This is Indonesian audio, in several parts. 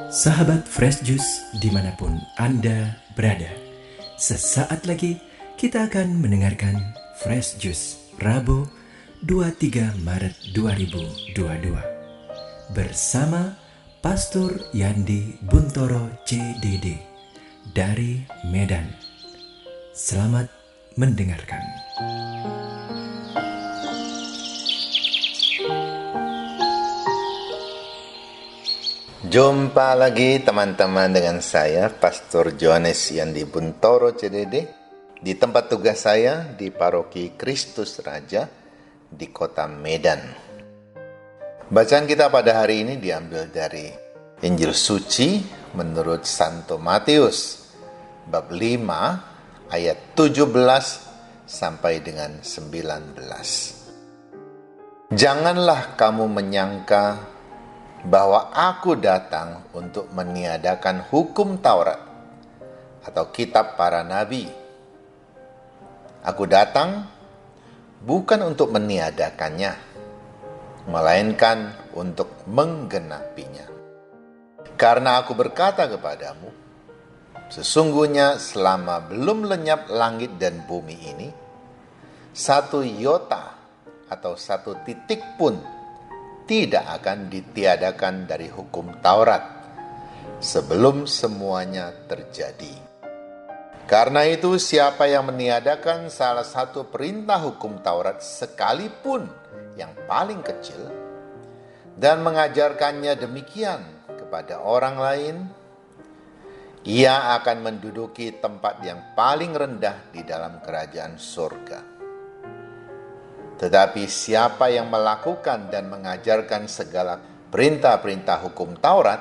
Sahabat Fresh Juice dimanapun Anda berada, sesaat lagi kita akan mendengarkan Fresh Juice Rabu 23 Maret 2022 bersama Pastor Yandi Buntoro CDD dari Medan. Selamat mendengarkan. Jumpa lagi teman-teman dengan saya, Pastor Johannes Yandi Buntoro CDD, di tempat tugas saya di Paroki Kristus Raja di kota Medan. Bacaan kita pada hari ini diambil dari Injil Suci menurut Santo Matius, bab 5, ayat 17 sampai dengan 19. Janganlah kamu menyangka bahwa aku datang untuk meniadakan hukum Taurat atau kitab para nabi. Aku datang bukan untuk meniadakannya, melainkan untuk menggenapinya. Karena aku berkata kepadamu, sesungguhnya selama belum lenyap langit dan bumi ini, satu iota atau satu titik pun tidak akan ditiadakan dari hukum Taurat sebelum semuanya terjadi. Karena itu siapa yang meniadakan salah satu perintah hukum Taurat sekalipun yang paling kecil dan mengajarkannya demikian kepada orang lain, ia akan menduduki tempat yang paling rendah di dalam kerajaan surga. Tetapi siapa yang melakukan dan mengajarkan segala perintah-perintah hukum Taurat,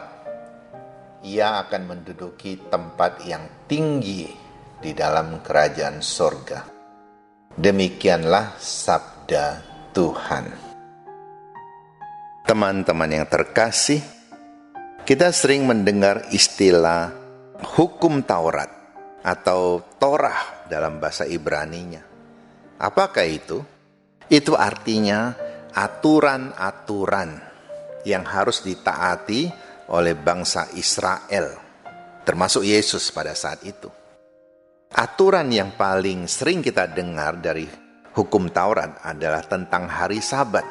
ia akan menduduki tempat yang tinggi di dalam kerajaan surga. Demikianlah sabda Tuhan. Teman-teman yang terkasih, kita sering mendengar istilah hukum Taurat atau Torah dalam bahasa Ibraninya. Apakah itu? Itu artinya aturan-aturan yang harus ditaati oleh bangsa Israel, termasuk Yesus pada saat itu. Aturan yang paling sering kita dengar dari hukum Taurat adalah tentang hari Sabat.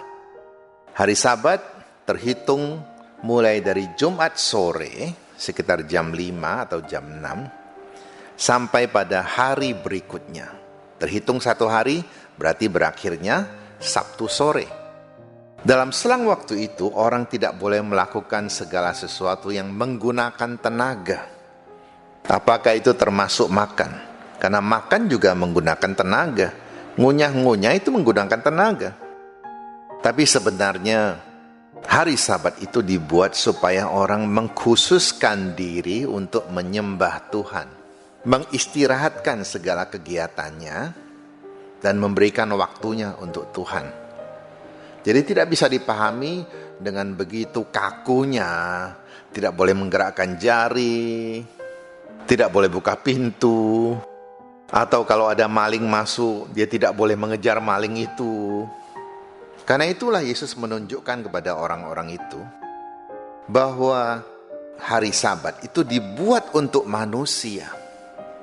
Hari Sabat terhitung mulai dari Jumat sore, sekitar jam 5 atau jam 6, sampai pada hari berikutnya. Terhitung satu hari, berarti berakhirnya Sabtu sore. Dalam selang waktu itu, orang tidak boleh melakukan segala sesuatu yang menggunakan tenaga. Apakah itu termasuk makan? Karena makan juga menggunakan tenaga. Ngunyah-ngunyah itu menggunakan tenaga. Tapi sebenarnya hari Sabat itu dibuat supaya orang mengkhususkan diri untuk menyembah Tuhan, mengistirahatkan segala kegiatannya, dan memberikan waktunya untuk Tuhan. Jadi tidak bisa dipahami dengan begitu kakunya, tidak boleh menggerakkan jari, tidak boleh buka pintu, atau kalau ada maling masuk, dia tidak boleh mengejar maling itu. Karena itulah Yesus menunjukkan kepada orang-orang itu bahwa hari Sabat itu dibuat untuk manusia,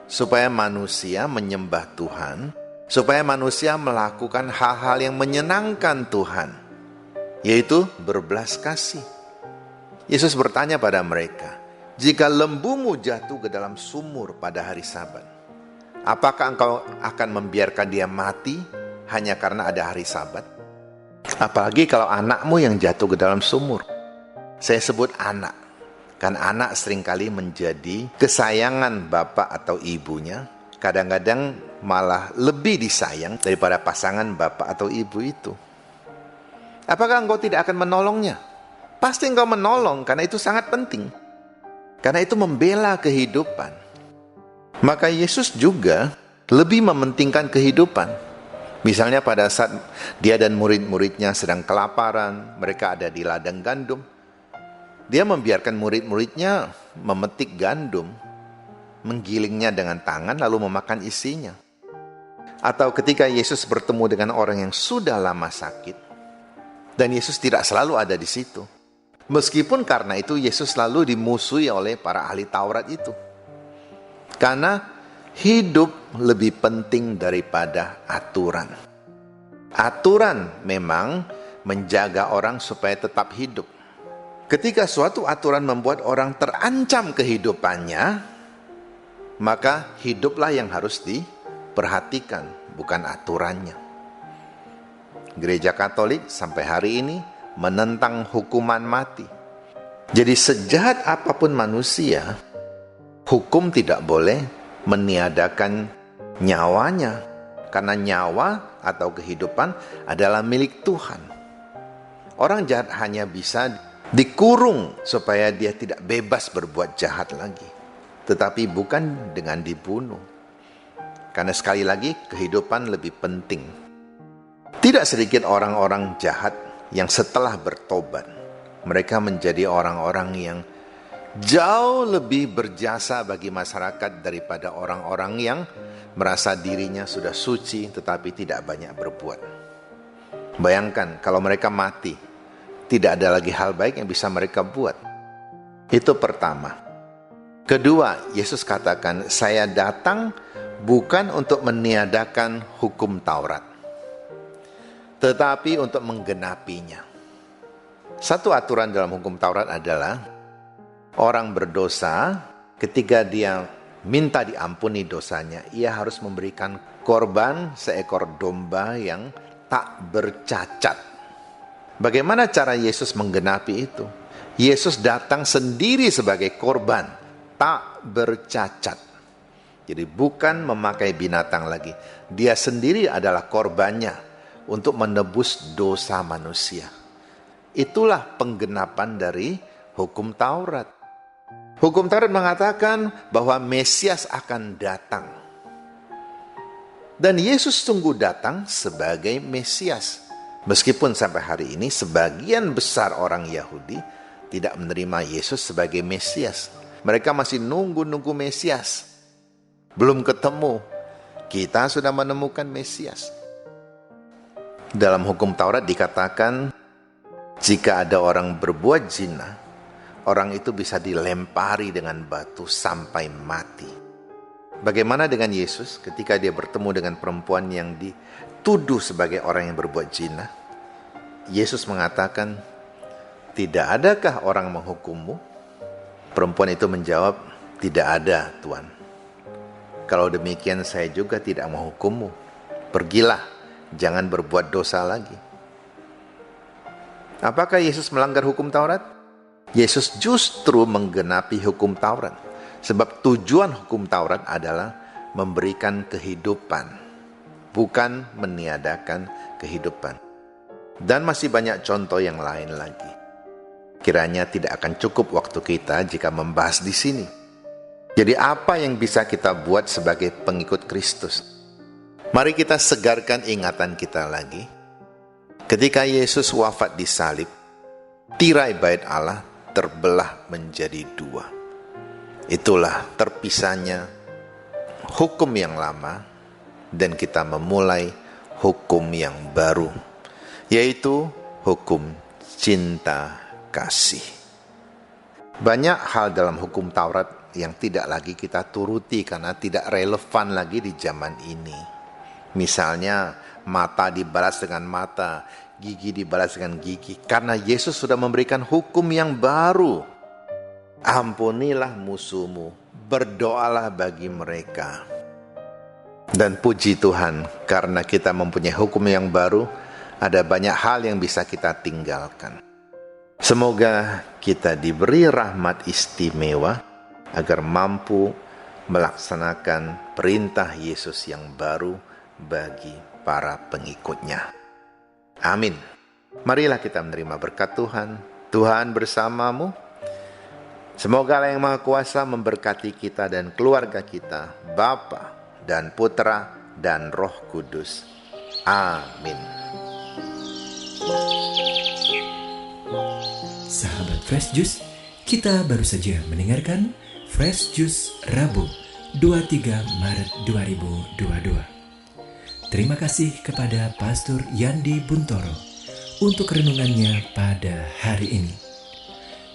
supaya manusia menyembah Tuhan, supaya manusia melakukan hal-hal yang menyenangkan Tuhan, yaitu berbelas kasih. Yesus bertanya pada mereka, jika lembumu jatuh ke dalam sumur pada hari Sabat, apakah engkau akan membiarkan dia mati hanya karena ada hari Sabat? Apalagi kalau anakmu yang jatuh ke dalam sumur. Saya sebut anak, kan anak seringkali menjadi kesayangan bapak atau ibunya, kadang-kadang malah lebih disayang daripada pasangan bapak atau ibu itu. Apakah engkau tidak akan menolongnya? Pasti engkau menolong, karena itu sangat penting. Karena itu membela kehidupan. Maka Yesus juga lebih mementingkan kehidupan. Misalnya pada saat dia dan murid-muridnya sedang kelaparan, mereka ada di ladang gandum, dia membiarkan murid-muridnya memetik gandum, menggilingnya dengan tangan lalu memakan isinya. Atau ketika Yesus bertemu dengan orang yang sudah lama sakit, Dan Yesus tidak selalu ada di situ. Meskipun karena itu Yesus selalu dimusuhi oleh para ahli Taurat itu. Karena hidup lebih penting daripada aturan. Aturan memang menjaga orang supaya tetap hidup. Ketika suatu aturan membuat orang terancam kehidupannya, maka hiduplah yang harus diperhatikan, bukan aturannya. Gereja Katolik sampai hari ini menentang hukuman mati. Jadi sejahat apapun manusia, hukum tidak boleh meniadakan nyawanya. Karena nyawa atau kehidupan adalah milik Tuhan. Orang jahat hanya bisa dikurung supaya dia tidak bebas berbuat jahat lagi. Tetapi bukan dengan dibunuh. Karena sekali lagi kehidupan lebih penting. Tidak sedikit orang-orang jahat yang setelah bertobat, mereka menjadi orang-orang yang jauh lebih berjasa bagi masyarakat daripada orang-orang yang merasa dirinya sudah suci tetapi tidak banyak berbuat. Bayangkan kalau mereka mati, tidak ada lagi hal baik yang bisa mereka buat. Itu pertama. Kedua, Yesus katakan, saya datang bukan untuk meniadakan hukum Taurat, tetapi untuk menggenapinya. Satu aturan dalam hukum Taurat adalah orang berdosa ketika dia minta diampuni dosanya, ia harus memberikan korban seekor domba yang tak bercacat. Bagaimana cara Yesus menggenapi itu? Yesus datang sendiri sebagai korban tak bercacat. Jadi bukan memakai binatang lagi. Dia sendiri adalah korbannya untuk menebus dosa manusia. Itulah penggenapan dari hukum Taurat. Hukum Taurat mengatakan bahwa Mesias akan datang. Dan Yesus sungguh datang sebagai Mesias. Meskipun sampai hari ini sebagian besar orang Yahudi tidak menerima Yesus sebagai Mesias. Mereka masih nunggu Mesias. Belum ketemu. Kita sudah menemukan Mesias. Dalam hukum Taurat dikatakan, jika ada orang berbuat zina, orang itu bisa dilempari dengan batu sampai mati. Bagaimana dengan Yesus ketika dia bertemu dengan perempuan yang dituduh sebagai orang yang berbuat zina? Yesus mengatakan, tidak adakah orang menghukummu? Perempuan itu menjawab, tidak ada, Tuhan. Kalau demikian saya juga tidak menghukummu. Pergilah. Jangan berbuat dosa lagi. Apakah Yesus melanggar hukum Taurat? Yesus justru menggenapi hukum Taurat. Sebab tujuan hukum Taurat adalah memberikan kehidupan, bukan meniadakan kehidupan. Dan masih banyak contoh yang lain lagi. Kiranya tidak akan cukup waktu kita jika membahas di sini. Jadi apa yang bisa kita buat sebagai pengikut Kristus? Mari kita segarkan ingatan kita lagi. Ketika Yesus wafat di salib, tirai bait Allah terbelah menjadi dua. Itulah terpisahnya hukum yang lama dan kita memulai hukum yang baru, yaitu hukum cinta kasih. Banyak hal dalam hukum Taurat yang tidak lagi kita turuti karena tidak relevan lagi di zaman ini. Misalnya mata dibalas dengan mata, gigi dibalas dengan gigi. Karena Yesus sudah memberikan hukum yang baru. Ampunilah musuhmu, berdoalah bagi mereka. Dan puji Tuhan, karena kita mempunyai hukum yang baru, ada banyak hal yang bisa kita tinggalkan. Semoga kita diberi rahmat istimewa agar mampu melaksanakan perintah Yesus yang baru bagi para pengikutnya. Amin. Marilah kita menerima berkat Tuhan. Tuhan bersamamu. Semoga Allah yang Maha Kuasa memberkati kita dan keluarga kita, Bapa dan Putra dan Roh Kudus. Amin. Sahabat Fresh Juice, kita baru saja mendengarkan Fresh Juice Rabu 23 Maret 2022. Terima kasih kepada Pastor Yandi Buntoro untuk renungannya pada hari ini.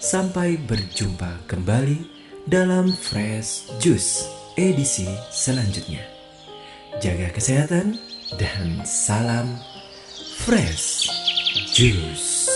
Sampai berjumpa kembali dalam Fresh Juice edisi selanjutnya. Jaga kesehatan dan salam Fresh Juice.